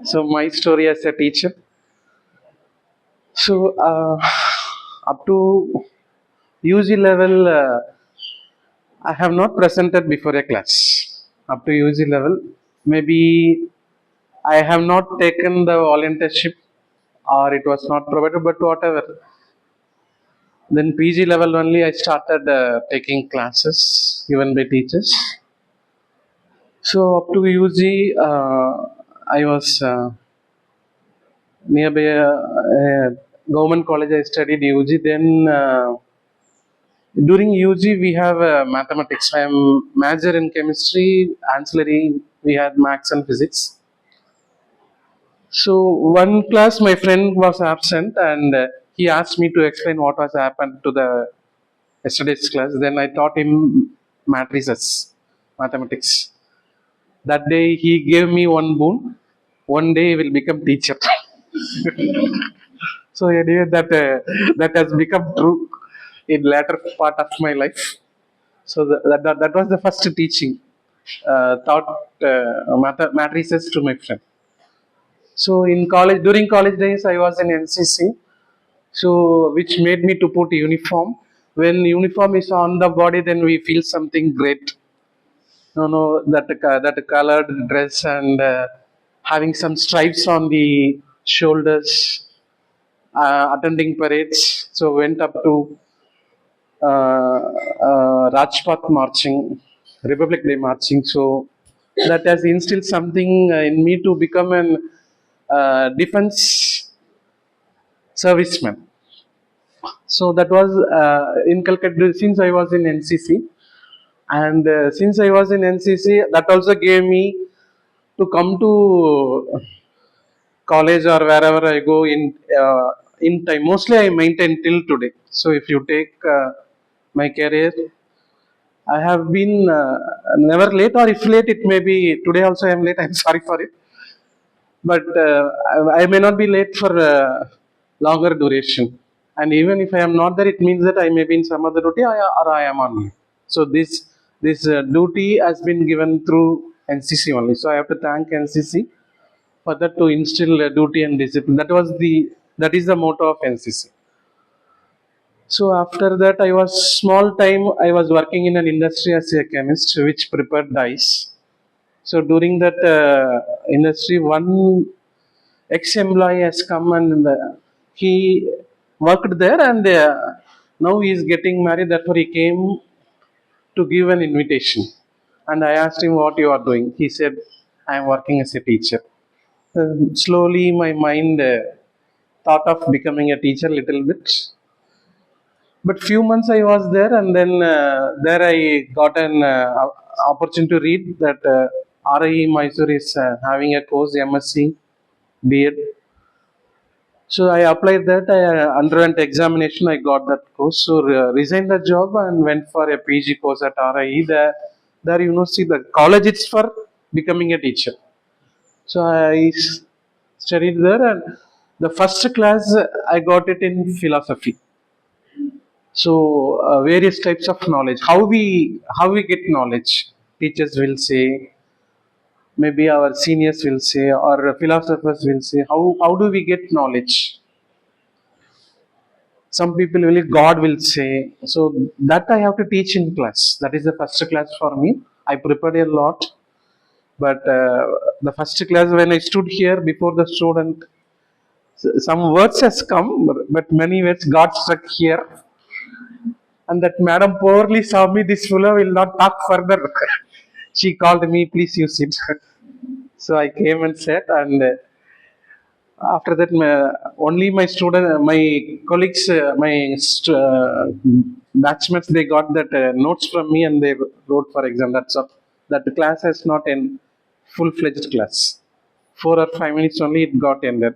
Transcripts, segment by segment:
So my story as a teacher. So up to UG level, I have not presented before a class. Up to UG level, maybe I have not taken the volunteership or it was not provided, but whatever. Then PG level only I started taking classes given by teachers. So up to UG, I was nearby a government college. I studied UG. Then during UG we have mathematics. I am major in chemistry. Ancillary we had maths and physics. So one class my friend was absent and he asked me to explain what was happened to the yesterday's class. Then I taught him matrices, mathematics. That day he gave me one boon. One day he will become teacher. So anyway, that has become true in latter part of my life. So that was the first teaching taught matrices to my friend. So in college, during college days, I was in NCC. So which made me to put uniform. When uniform is on the body, then we feel something great. No, that colored dress and having some stripes on the shoulders, attending parades. So went up to Rajpath marching, Republic Day marching. So that has instilled something in me to become an defense serviceman. So that was inculcated since I was in NCC, and since I was in NCC, that also gave me to come to college or wherever I go in time. Mostly I maintain till today. So if you take my career, I have been never late, or if late, it may be today also I am late. I'm sorry for it, but I may not be late for longer duration. And even if I am not there, it means that I may be in some other duty or I am on leave. So this duty has been given through NCC only. So I have to thank NCC for that to instill duty and discipline. That is the motto of NCC. So after that, I was small time. I was working in an industry as a chemist, which prepared dyes. So during that industry, one ex-employee has come and he worked there, and now he is getting married. Therefore, he came to give an invitation. And I asked him what you are doing. He said, I am working as a teacher. Slowly, my mind thought of becoming a teacher little bit. But few months I was there, and then there I got an opportunity to read that RIE Mysore is having a course MSc B.Ed. So I applied that. I underwent examination. I got that course. So resigned the job and went for a PG course at RIE. There see the college it's for becoming a teacher. So I studied there, and the first class I got it in philosophy. So various types of knowledge. How we get knowledge? Teachers will say, maybe our seniors will say, or philosophers will say. How do we get knowledge? Some people will, God will say. So that I have to teach in class. That is the first class for me. I prepared a lot, but the first class when I stood here before the student, some words has come, but many words got stuck here. And that madam poorly saw me, this fellow will not talk further. She called me, please you sit. So I came and sat, and after that, only my student, my colleagues, batchmates, they got that notes from me and they wrote for exam. That's all. That class is not in full-fledged class. 4 or 5 minutes only it got ended.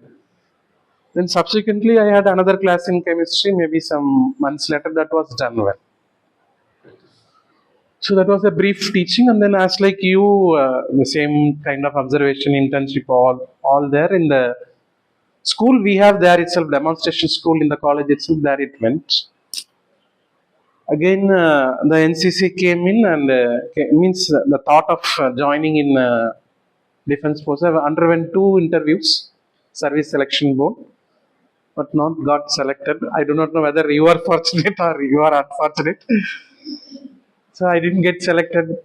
Then subsequently, I had another class in chemistry. Maybe some months later, that was done well. So that was a brief teaching, and then as like you, the same kind of observation, internship, all there in the school we have there itself, demonstration school in the college itself, there it went. Again, the NCC came in and means the thought of joining in defense post. I underwent 2 interviews, service selection board, but not got selected. I do not know whether you are fortunate or you are unfortunate. So I didn't get selected.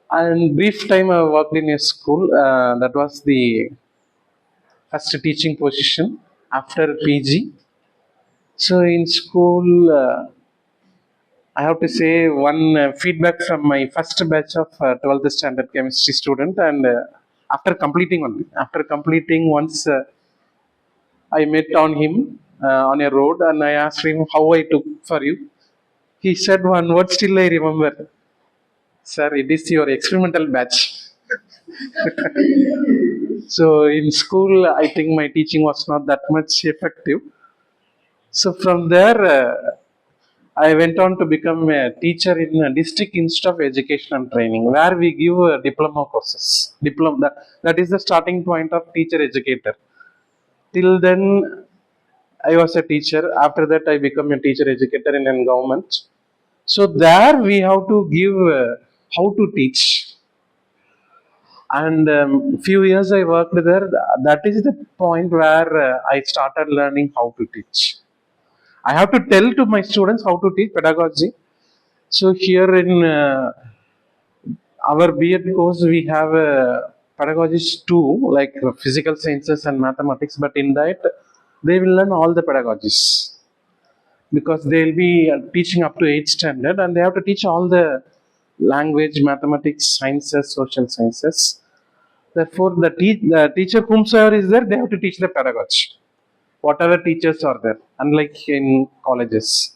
And brief time I worked in a school. That was the first teaching position after PG. So in school, I have to say one feedback from my first batch of 12th standard chemistry student, and after completing once, I met on him on a road, and I asked him how I took for you. He said one word, still I remember, sir, it is your experimental batch. So in school, I think my teaching was not that much effective. So from there, I went on to become a teacher in a district institute of education and training, where we give diploma courses. That is the starting point of teacher educator. Till then, I was a teacher. After that, I become a teacher educator in a government. So there we have to give how to teach. And few years I worked there. That is the point where I started learning how to teach. I have to tell to my students how to teach pedagogy. So here in our B.Ed course, we have pedagogies too, like physical sciences and mathematics. But in that, they will learn all the pedagogies because they will be teaching up to 8th standard, and they have to teach all the language, mathematics, sciences, social sciences. Therefore, the teacher whomsoever is there, they have to teach the pedagogy. Whatever teachers are there, unlike in colleges.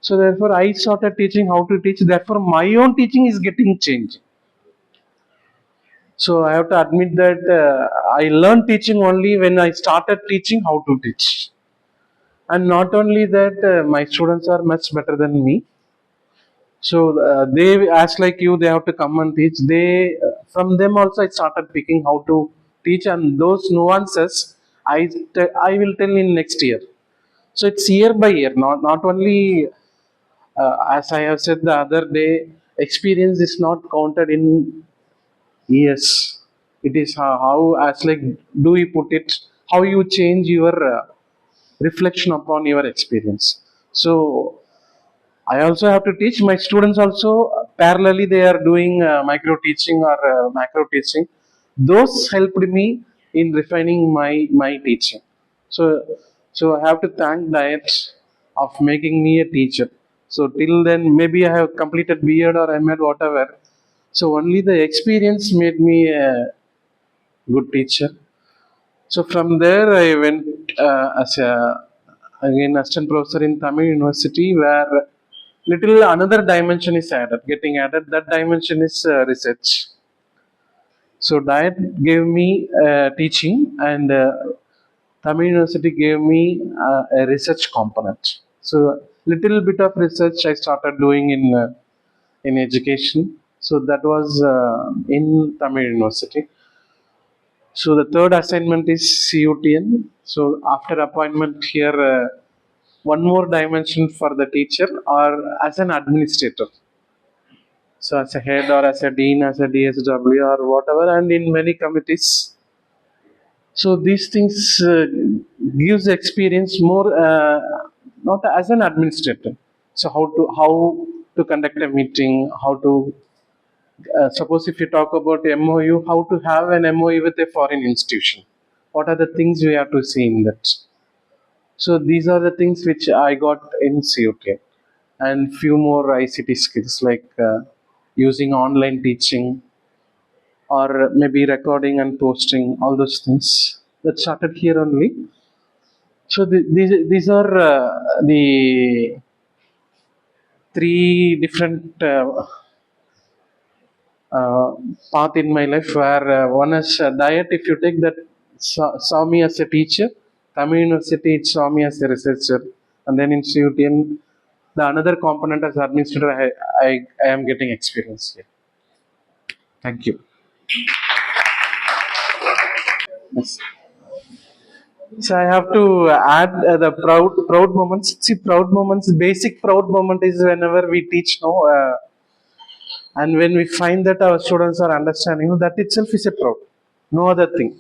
So therefore, I started teaching how to teach. Therefore, my own teaching is getting changed. So I have to admit that I learned teaching only when I started teaching how to teach. And not only that, my students are much better than me. So they, as like you, they have to come and teach. They from them also I started picking how to teach, and those nuances I will tell in next year. So it's year by year, not only as I have said the other day. Experience is not counted in years. It is how as like do we put it, how you change your reflection upon your experience. So I also have to teach my students also parallelly. They are doing micro teaching or macro teaching. Those helped me in refining my teaching. So so I have to thank Diet of making me a teacher. So till then, maybe I have completed B.Ed or M.Ed, whatever. So only the experience made me a good teacher. So from there, I went as a again assistant professor in Tamil University, where little another dimension is added, getting added. That dimension is research. So Diet gave me teaching, and Tamil University gave me a research component. So little bit of research I started doing in education. So that was in Tamil University. So the third assignment is CUTN. So after appointment here, one more dimension for the teacher or as an administrator. So as a head or as a dean, as a DSW or whatever, and in many committees. So these things gives experience more, not as an administrator. So how to conduct a meeting, how to suppose if you talk about MOU, how to have an MOU with a foreign institution. What are the things we have to see in that? So these are the things which I got in COT, and few more ICT skills like using online teaching or maybe recording and posting, all those things that started here only. So these are the three different path in my life, where one is Diet. If you take that, saw me as a teacher. Tamil University, it saw me as a researcher, and then in CUTN, the another component as administrator, I am getting experience here. Thank you. Yes. So I have to add the proud moments. See, proud moments. Basic proud moment is whenever we teach. No, And when we find that our students are understanding, that itself is a proud. No other thing.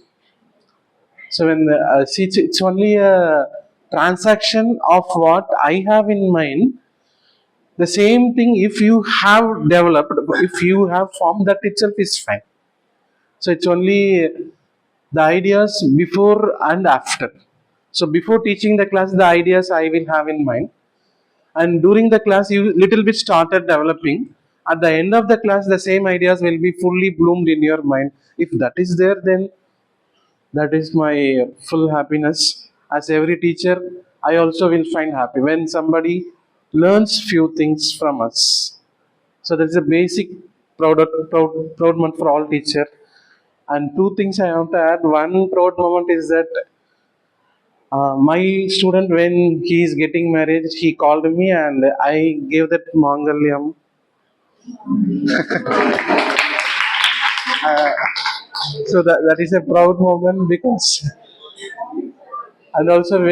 So when see, it's only a transaction of what I have in mind. The same thing, if you have developed, if you have formed, that itself is fine. So it's only the ideas before and after. So before teaching the class, the ideas I will have in mind, and during the class, you little bit started developing. At the end of the class, the same ideas will be fully bloomed in your mind. If that is there, then that is my full happiness. As every teacher, I also will find happy when somebody learns few things from us. So that is a basic proud moment for all teacher. And two things I want to add. One proud moment is that my student, when he is getting married, he called me and I gave that mangaliam. So that is a proud moment because, and also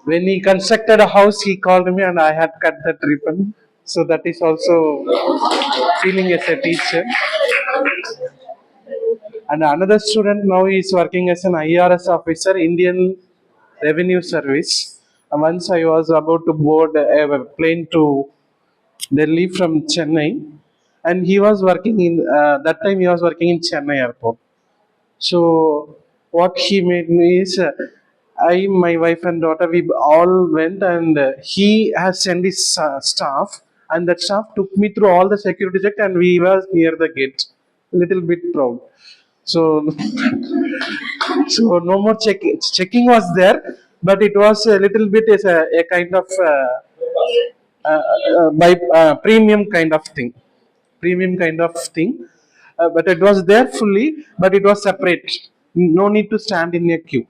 when he constructed a house, he called me and I had cut that ribbon. So that is also feeling as a teacher. And another student now is working as an IRS officer, Indian Revenue Service. And once I was about to board a plane to Delhi from Chennai, and he was working in that time he was working in Chennai airport. So what he made me is, I, my wife and daughter, we all went, and he has sent his staff, and that staff took me through all the security check, and we was near the gate. Little bit proud. So, so no more checking was there, but it was a little bit as a kind of by premium kind of thing, premium kind of thing. But it was there fully, but it was separate. No need to stand in a queue.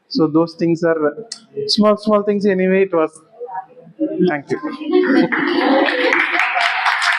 So those things are small things. Anyway, it was. Thank you.